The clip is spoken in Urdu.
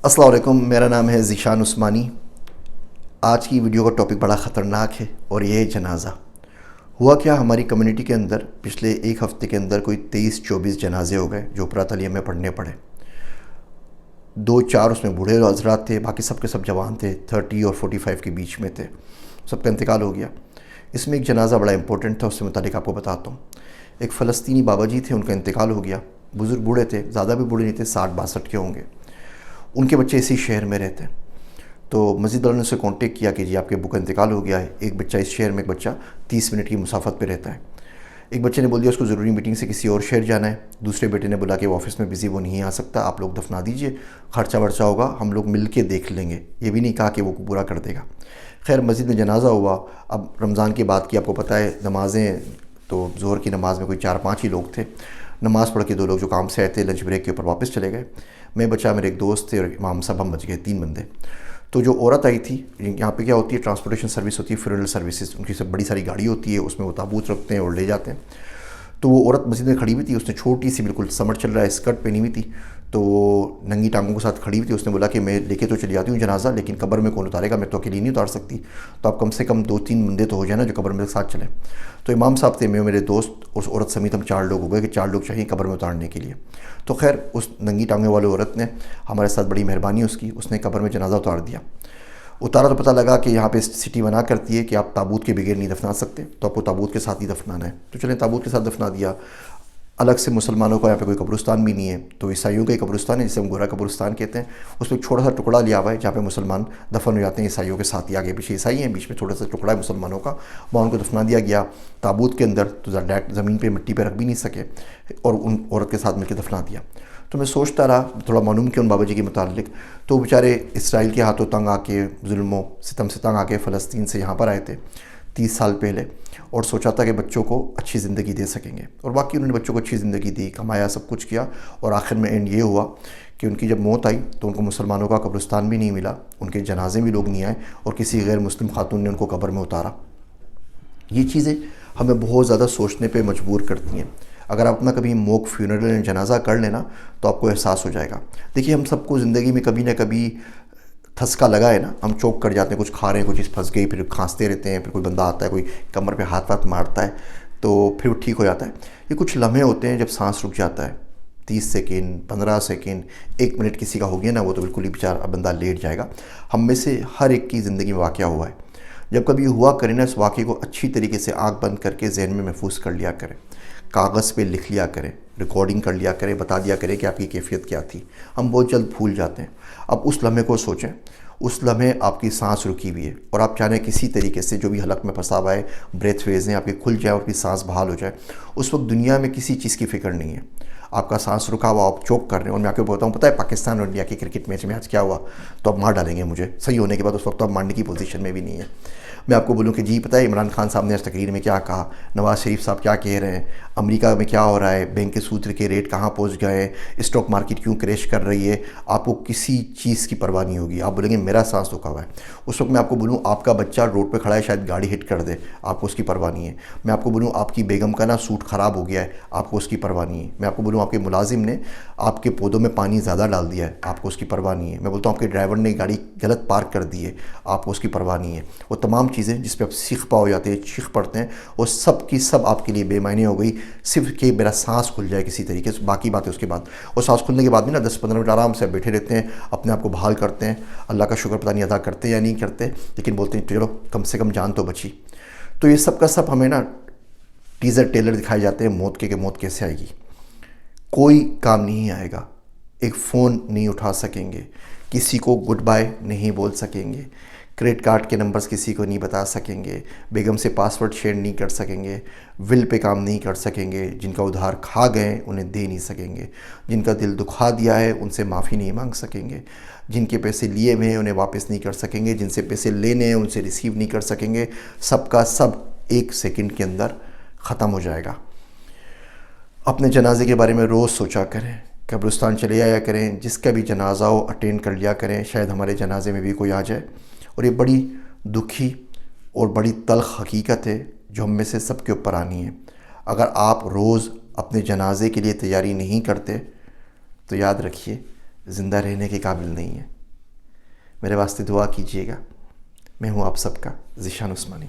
السلام علیکم، میرا نام ہے ذیشان عثمانی۔ آج کی ویڈیو کا ٹاپک بڑا خطرناک ہے اور یہ ہے جنازہ۔ ہوا کیا، ہماری کمیونٹی کے اندر پچھلے ایک ہفتے کے اندر کوئی 23-24 جنازے ہو گئے جو اوپرا تعلیم میں پڑھنے پڑے۔ 2-4 اس میں بوڑھے حضرات تھے، باقی سب کے سب جوان تھے، 30 اور 45 کے بیچ میں تھے۔ سب کا انتقال ہو گیا۔ اس میں ایک جنازہ بڑا امپورٹنٹ تھا، اس سے متعلق آپ کو بتاتا ہوں۔ ایک فلسطینی بابا جی تھے، ان کا انتقال ہو گیا۔ بزرگ بوڑھے تھے، زیادہ بھی بوڑھے نہیں تھے، 60-62 کے ہوں گے۔ ان کے بچے اسی شہر میں رہتے ہیں، تو مسجد والوں نے سے کانٹیکٹ کیا کہ جی آپ کے ابو کا انتقال ہو گیا ہے، ایک بچہ اس شہر میں، ایک بچہ 30 منٹ کی مسافت پہ رہتا ہے۔ ایک بچے نے بول دیا اس کو ضروری میٹنگ سے کسی اور شہر جانا ہے، دوسرے بیٹے نے بولا کہ وہ آفس میں بزی، وہ نہیں آ سکتا، آپ لوگ دفنا دیجئے، خرچہ ورچہ ہوگا ہم لوگ مل کے دیکھ لیں گے، یہ بھی نہیں کہا کہ وہ پورا کر دے گا۔ خیر مسجد میں جنازہ ہوا۔ اب رمضان کی بات کی آپ کو پتہ ہے، نمازیں تو ظہر کی نماز میں کوئی 4-5 ہی لوگ تھے۔ نماز پڑھ کے 2 لوگ جو کام سے آئے تھے لنچ بریک کے اوپر واپس چلے گئے۔ میں بچا، میرے ایک دوست تھے اور امام صاحب، ہم بچ گئے 3 بندے۔ تو جو عورت آئی تھی، یہاں پہ کیا ہوتی ہے، ٹرانسپورٹیشن سروس ہوتی ہے، فیونرل سروسز، ان کی سب بڑی ساری گاڑی ہوتی ہے، اس میں وہ تابوت رکھتے ہیں اور لے جاتے ہیں۔ تو وہ عورت مسجد میں کھڑی ہوئی تھی، اس نے چھوٹی سی بالکل سمر چل رہا ہے اسکرٹ پہنی ہوئی تھی، تو وہ ننگی ٹانگوں کے ساتھ کھڑی ہوئی تھی۔ اس نے بولا کہ میں لے کے تو چلی جاتی ہوں جنازہ، لیکن قبر میں کون اتارے گا، میں تو اکیلی نہیں اتار سکتی، تو آپ کم سے کم 2-3 بندے تو ہو جائیں نا جو قبر میں ساتھ چلیں۔ تو امام صاحب تھے، میں میرے دوست، اس عورت سمیت ہم 4 لوگ ہو گئے کہ 4 لوگ چاہیے قبر میں اتارنے کے لیے۔ تو خیر اس ننگی ٹانگوں والے عورت نے ہمارے ساتھ بڑی مہربانی اس نے قبر میں جنازہ اتار دیا۔ اتارا تو پتہ لگا کہ یہاں پہ سٹی منع کرتی ہے کہ آپ تابوت کے بغیر نہیں دفنا سکتے، تو آپ کو تابوت کے ساتھ ہی دفنانا ہے۔ تو چلیں تابوت کے ساتھ دفنا دیا۔ الگ سے مسلمانوں کا یہاں پہ کوئی قبرستان بھی نہیں ہے، تو عیسائیوں کا ہی قبرستان ہے جسے ہم گورا قبرستان کہتے ہیں۔ اس میں ایک چھوٹا سا ٹکڑا لیا ہوا ہے جہاں پہ مسلمان دفن ہو جاتے ہیں عیسائیوں کے ساتھ ہی، آگے پیچھے عیسائی ہیں، بیچ میں چھوٹا سا ٹکڑا ہے مسلمانوں کا، وہاں ان کو دفنا دیا گیا تابوت کے اندر۔ تو زمین پہ مٹی پہ رکھ بھی نہیں سکے اور ان عورت کے ساتھ مل کے دفنا دیا۔ تو میں سوچتا رہا، تھوڑا معلوم کیا ان بابا جی کے متعلق، تو وہ بیچارے اسرائیل کے ہاتھوں تنگ آ کے، ظلم و ستم سے تنگ آ کے فلسطین سے یہاں پر آئے تھے 30 سال پہلے، اور سوچا تھا کہ بچوں کو اچھی زندگی دے سکیں گے، اور واقعی انہوں نے بچوں کو اچھی زندگی دی، کمایا، سب کچھ کیا، اور آخر میں اینڈ یہ ہوا کہ ان کی جب موت آئی تو ان کو مسلمانوں کا قبرستان بھی نہیں ملا، ان کے جنازے بھی لوگ نہیں آئے، اور کسی غیر مسلم خاتون نے ان کو قبر میں اتارا۔ یہ چیزیں ہمیں بہت زیادہ سوچنے پہ مجبور کرتی ہیں۔ اگر آپ اپنا کبھی موک فیونرل جنازہ کر لینا تو آپ کو احساس ہو جائے گا۔ دیکھیے ہم سب کو زندگی میں کبھی نہ کبھی تھسکا لگا ہے نا، ہم چوک کر جاتے ہیں، کچھ کھا رہے ہیں، کوئی چیز پھنس گئی، پھر کھانستے رہتے ہیں، پھر کوئی بندہ آتا ہے، کوئی کمر پہ ہاتھ مارتا ہے، تو پھر وہ ٹھیک ہو جاتا ہے۔ یہ کچھ لمحے ہوتے ہیں جب سانس رک جاتا ہے، 30 سیکنڈ، 15 سیکنڈ، 1 منٹ کسی کا ہو گیا نا، وہ تو بالکل ہی بیچارہ بندہ لیٹ جائے گا۔ ہم میں سے ہر ایک کی زندگی میں واقعہ ہوا ہے۔ جب کبھی ہوا کریں نا، اس واقعے کو اچھی طریقے سے آنکھ بند کر کے ذہن میں محفوظ کر لیا کریں، کاغذ پہ لکھ لیا کریں، ریکارڈنگ کر لیا کریں، بتا دیا کریں کہ آپ کی کیفیت کیا تھی۔ ہم بہت جلد بھول جاتے ہیں۔ اب اس لمحے کو سوچیں، اس لمحے آپ کی سانس رکی ہوئی ہے، اور آپ چاہیں کسی طریقے سے جو بھی حلق میں پھنسا ہوا ہے، بریتھ ویز ہیں آپ کی کھل جائے اور آپ کی سانس بحال ہو جائے۔ اس وقت دنیا میں کسی چیز کی فکر نہیں ہے، آپ کا سانس رکا ہوا، آپ چوک کر رہے ہیں۔ اور میں آپ کو بتاؤں، پتہ ہے پاکستان اور انڈیا کے کرکٹ میچ میں آج کیا ہوا؟ تو آپ مار ڈالیں گے مجھے صحیح ہونے کے بعد، اس وقت تو آپ مارنے کی پوزیشن میں بھی نہیں ہے۔ میں آپ کو بولوں کہ جی پتہ ہے عمران خان صاحب نے آج تقریر میں کیا کہا، نواز شریف صاحب کیا کہہ رہے ہیں، امریکہ میں کیا ہو رہا ہے، بینک کے سود کے ریٹ کہاں پہنچ گئے ہیں، اسٹاک مارکیٹ کیوں کریش کر رہی ہے، آپ کو کسی چیز کی پرواہ نہیں ہوگی۔ آپ بولیں گے میرا سانس رکا ہوا ہے۔ اس وقت میں آپ کو بولوں آپ کا بچہ روڈ پہ کھڑا ہے، شاید گاڑی ہٹ کر دے، آپ کو اس کی پرواہ نہیں ہے۔ میں آپ کو بولوں آپ کی بیگم کا نا سوٹ خراب ہو گیا ہے، آپ کو اس کی پرواہ نہیں ہے۔ میں آپ کو بولوں آپ کے ملازم نے آپ کے پودوں میں پانی زیادہ ڈال دیا ہے، آپ کو اس کی پرواہ نہیں ہے۔ میں بولتا ہوں آپ کے ڈرائیور نے گاڑی غلط پارک کر دی ہے، آپ کو اس کی پرواہ نہیں ہے۔ وہ تمام چیزیں جس پہ آپ سیخ پا ہو جاتے ہیں، چیخ پڑتے ہیں، وہ سب کی سب آپ کے لیے بے معنی ہو گئی، صرف کہ میرا سانس کھل جائے کسی طریقے سے، باقی باتیں اس کے بعد۔ اور سانس کھلنے کے بعد بھی نا 10-15 منٹ آرام سے بیٹھے رہتے ہیں، اپنے آپ کو بحال کرتے ہیں، اللہ کا شکر پتہ نہیں ادا کرتے یا نہیں کرتے، لیکن بولتے ہیں چلو کم سے کم جان تو بچی۔ تو یہ سب کا سب ہمیں نا ٹیزر ٹیلر دکھائے جاتے ہیں موت کے، کہ موت کیسے آئے گی۔ کوئی کام نہیں آئے گا، ایک فون نہیں اٹھا سکیں گے، کسی کو گڈ بائے نہیں بول سکیں گے، کریڈٹ کارڈ کے نمبرز کسی کو نہیں بتا سکیں گے، بیگم سے پاسورڈ شیئر نہیں کر سکیں گے، ول پہ کام نہیں کر سکیں گے، جن کا ادھار کھا گئے انہیں دے نہیں سکیں گے، جن کا دل دکھا دیا ہے ان سے معافی نہیں مانگ سکیں گے، جن کے پیسے لیے ہوئے ہیں انہیں واپس نہیں کر سکیں گے، جن سے پیسے لینے ہیں ان سے ریسیو نہیں کر سکیں گے۔ سب کا سب 1 سیکنڈ کے اندر ختم ہو جائے گا۔ اپنے جنازے کے بارے میں روز سوچا کریں، قبرستان چلے آیا کریں، جس کا بھی جنازہ ہو اٹینڈ کر لیا کریں، شاید ہمارے جنازے میں بھی کوئی آ جائے۔ اور یہ بڑی دکھی اور بڑی تلخ حقیقت ہے جو ہم میں سے سب کے اوپر آنی ہے۔ اگر آپ روز اپنے جنازے کے لیے تیاری نہیں کرتے تو یاد رکھیے زندہ رہنے کے قابل نہیں ہے۔ میرے واسطے دعا کیجیے گا۔ میں ہوں آپ سب کا ذیشان عثمانی۔